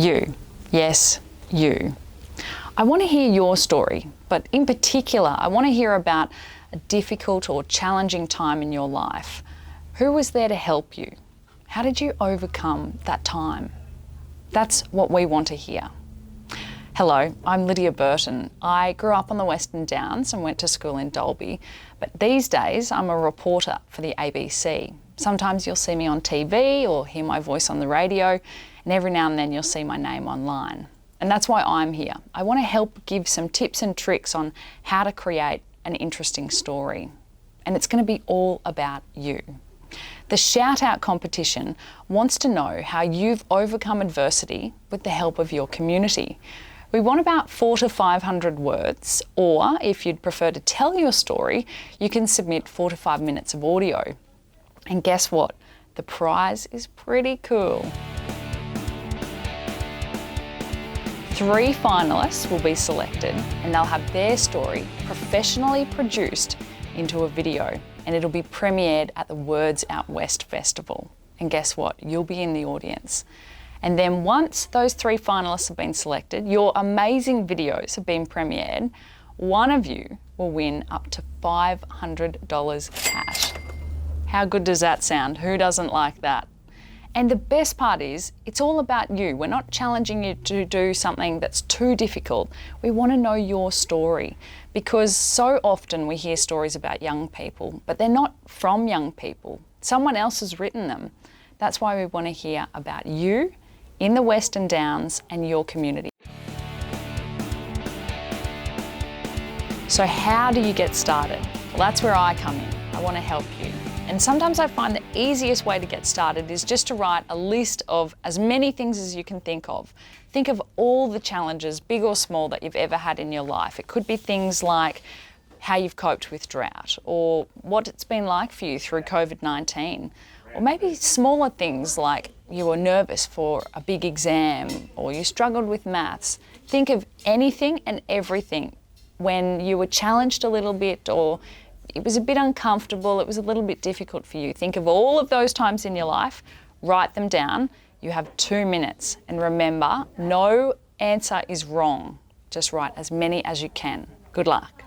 You. Yes, you. I want to hear your story, but in particular, I want to hear about a difficult or challenging time in your life. Who was there to help you? How did you overcome that time? That's what we want to hear. Hello, I'm Lydia Burton. I grew up on the Western Downs and went to school in Dalby, but these days I'm a reporter for the ABC. Sometimes you'll see me on TV or hear my voice on the radio, and every now and then you'll see my name online. And that's why I'm here. I want to help give some tips and tricks on how to create an interesting story. And it's going to be all about you. The Shout Out competition wants to know how you've overcome adversity with the help of your community. We want about 400 to 500 words, or if you'd prefer to tell your story, you can submit 4 to 5 minutes of audio. And guess what? The prize is pretty cool. 3 finalists will be selected and they'll have their story professionally produced into a video, and it'll be premiered at the Words Out West Festival. And guess what? You'll be in the audience. And then once those 3 finalists have been selected, your amazing videos have been premiered, one of you will win up to $500 cash. How good does that sound? Who doesn't like that? And the best part is, it's all about you. We're not challenging you to do something that's too difficult. We want to know your story, because so often we hear stories about young people, but they're not from young people. Someone else has written them. That's why we want to hear about you in the Western Downs and your community. So how do you get started? Well, that's where I come in. I want to help you. And sometimes I find the easiest way to get started is just to write a list of as many things as you can think of. Think of all the challenges, big or small, that you've ever had in your life. It could be things like how you've coped with drought, or what it's been like for you through COVID-19. Or maybe smaller things like you were nervous for a big exam, or you struggled with maths. Think of anything and everything when you were challenged a little bit, or it was a bit uncomfortable, it was a little bit difficult for you. Think of all of those times in your life, write them down. You have 2 minutes. And remember, no answer is wrong. Just write as many as you can. Good luck.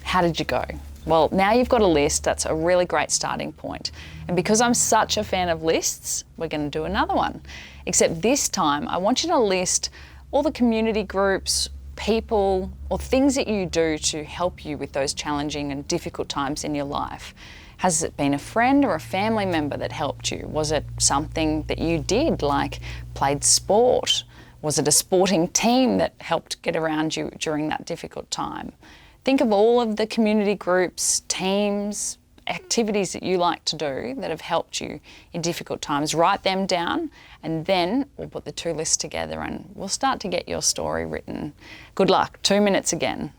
How did you go? Well, now you've got a list. That's a really great starting point. And because I'm such a fan of lists, we're going to do another one. Except this time, I want you to list all the community groups, people, or things that you do to help you with those challenging and difficult times in your life. Has it been a friend or a family member that helped you? Was it something that you did, like played sport? Was it a sporting team that helped get around you during that difficult time? Think of all of the community groups, teams, activities that you like to do that have helped you in difficult times. Write them down, and then we'll put the two lists together and we'll start to get your story written. Good luck. 2 minutes again.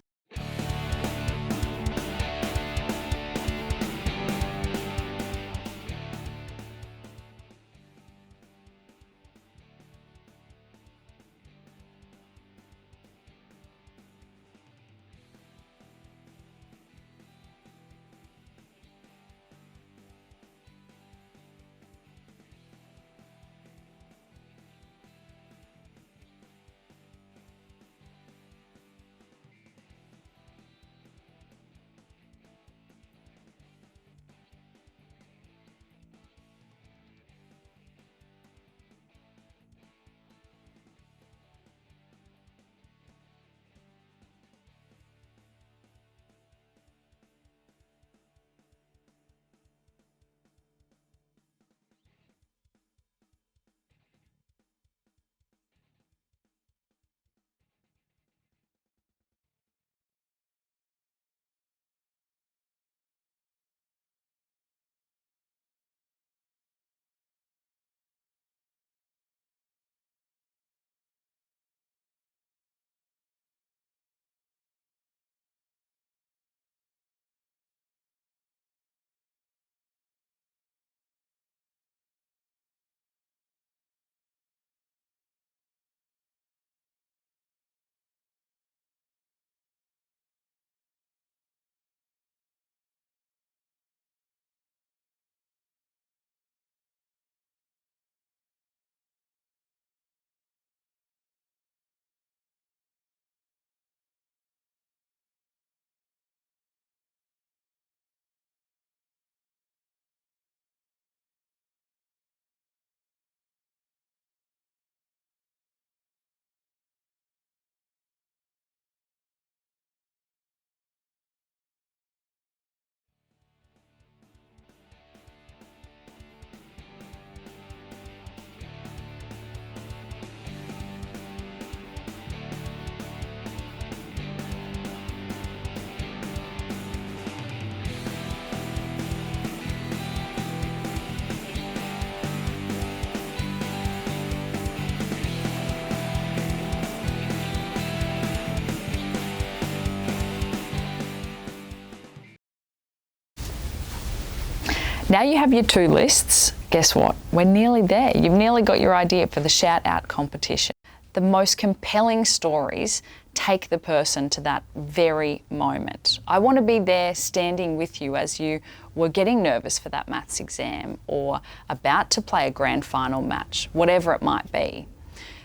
Now you have your two lists. Guess what? We're nearly there. You've nearly got your idea for the shout out competition. The most compelling stories take the person to that very moment. I want to be there standing with you as you were getting nervous for that maths exam or about to play a grand final match, whatever it might be.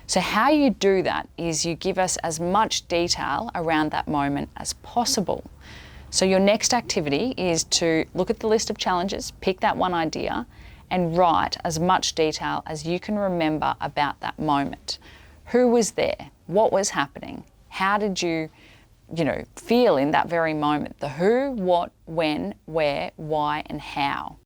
So how you do that is you give us as much detail around that moment as possible. So your next activity is to look at the list of challenges, pick that one idea, and write as much detail as you can remember about that moment. Who was there? What was happening? How did you feel in that very moment? The who, what, when, where, why, and how.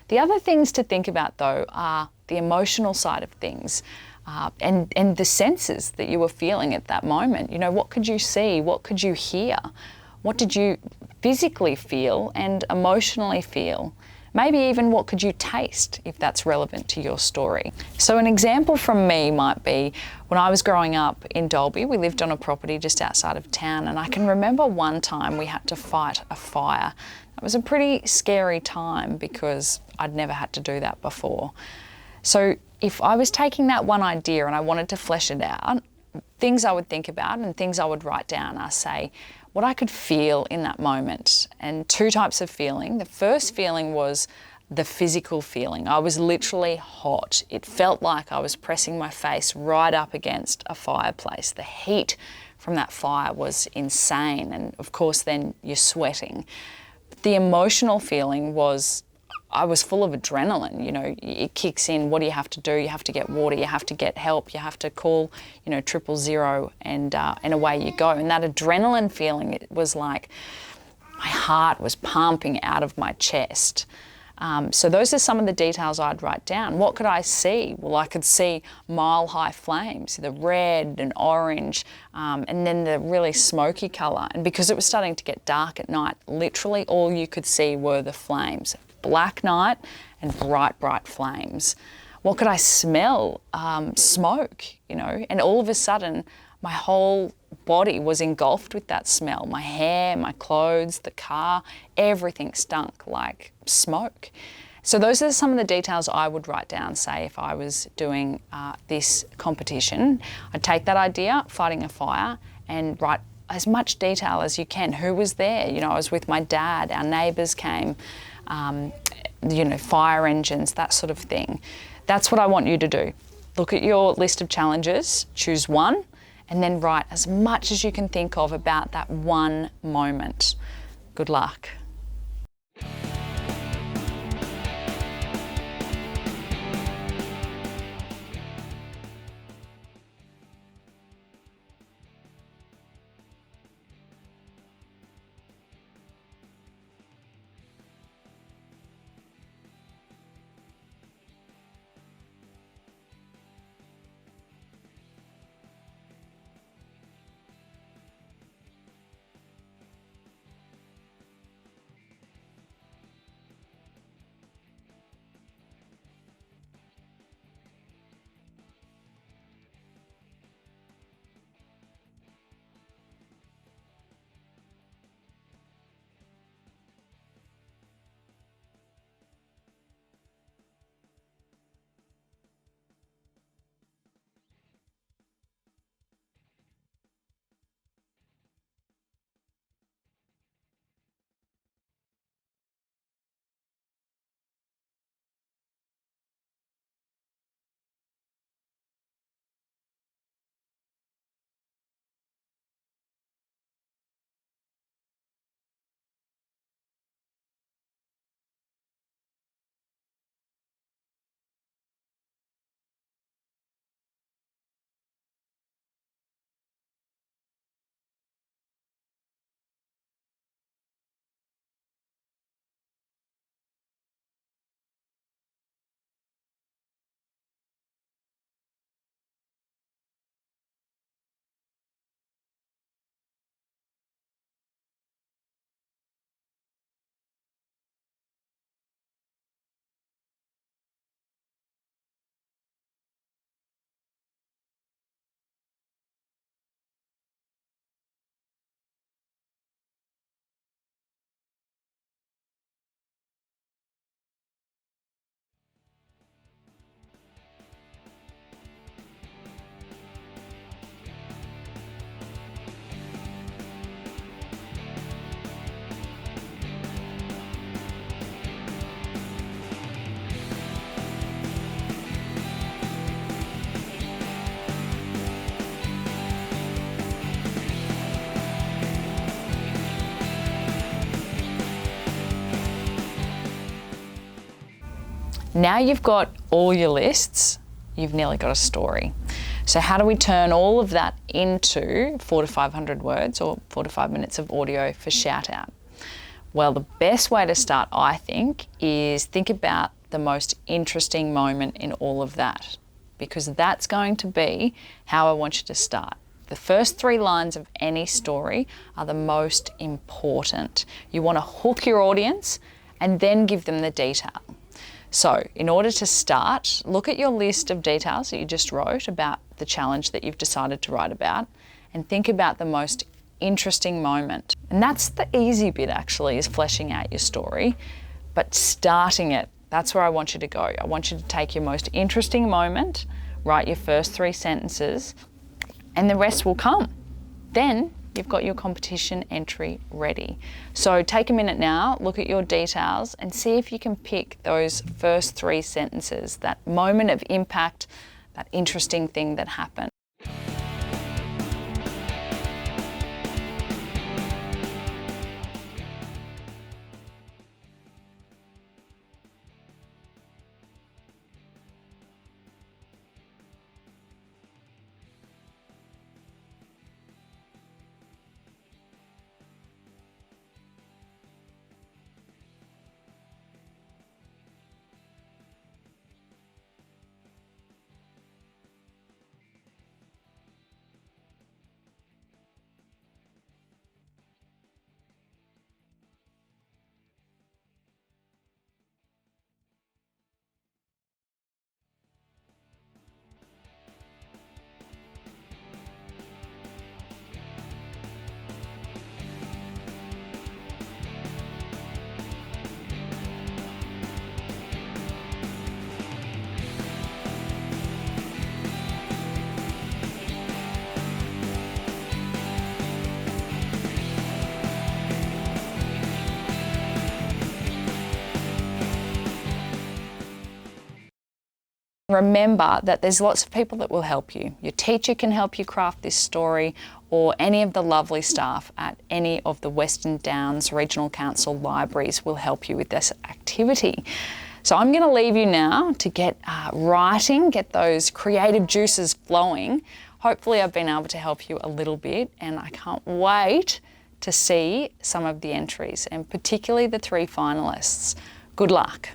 The other things to think about though are the emotional side of things and the senses that you were feeling at that moment. You know, what could you see? What could you hear? What did you physically feel and emotionally feel? Maybe even what could you taste if that's relevant to your story. So an example from me might be when I was growing up in Dalby, we lived on a property just outside of town, and I can remember one time we had to fight a fire. It was a pretty scary time because I'd never had to do that before. So if I was taking that one idea and I wanted to flesh it out, things I would think about and things I would write down are, say, what I could feel in that moment. And two types of feeling. The first feeling was the physical feeling. I was literally hot. It felt like I was pressing my face right up against a fireplace. The heat from that fire was insane. And of course, then you're sweating. The emotional feeling was I was full of adrenaline. You know, it kicks in. What do you have to do? You have to get water. You have to get help. You have to call, 000 and away you go. And that adrenaline feeling, it was like my heart was pumping out of my chest. So those are some of the details I'd write down. What could I see? Well, I could see mile-high flames, the red and orange, and then the really smoky colour. And because it was starting to get dark at night, literally all you could see were the flames. Black night and bright, bright flames. What could I smell? Smoke, and all of a sudden my whole body was engulfed with that smell. My hair, my clothes, the car, everything stunk like smoke. So those are some of the details I would write down, say, if I was doing this competition. I'd take that idea, fighting a fire, and write as much detail as you can. Who was there? I was with my dad, our neighbours came, fire engines, that sort of thing. That's what I want you to do. Look at your list of challenges, choose one, and then write as much as you can think of about that one moment. Good luck. Now you've got all your lists, you've nearly got a story. So how do we turn all of that into 400 to 500 words or 4 to 5 minutes of audio for Shout Out? Well, the best way to start, I think, is think about the most interesting moment in all of that, because that's going to be how I want you to start. The first 3 lines of any story are the most important. You want to hook your audience and then give them the detail. So in order to start, look at your list of details that you just wrote about the challenge that you've decided to write about and think about the most interesting moment. And that's the easy bit actually, is fleshing out your story, but starting it, that's where I want you to go. I want you to take your most interesting moment, write your first 3 sentences, and the rest will come. Then you've got your competition entry ready. So take a minute now, look at your details and see if you can pick those first 3 sentences, that moment of impact, that interesting thing that happened. Remember that there's lots of people that will help you. Your teacher can help you craft this story, or any of the lovely staff at any of the Western Downs Regional Council libraries will help you with this activity. So I'm going to leave you now to get writing, get those creative juices flowing. Hopefully I've been able to help you a little bit, and I can't wait to see some of the entries, and particularly the 3 finalists. Good luck.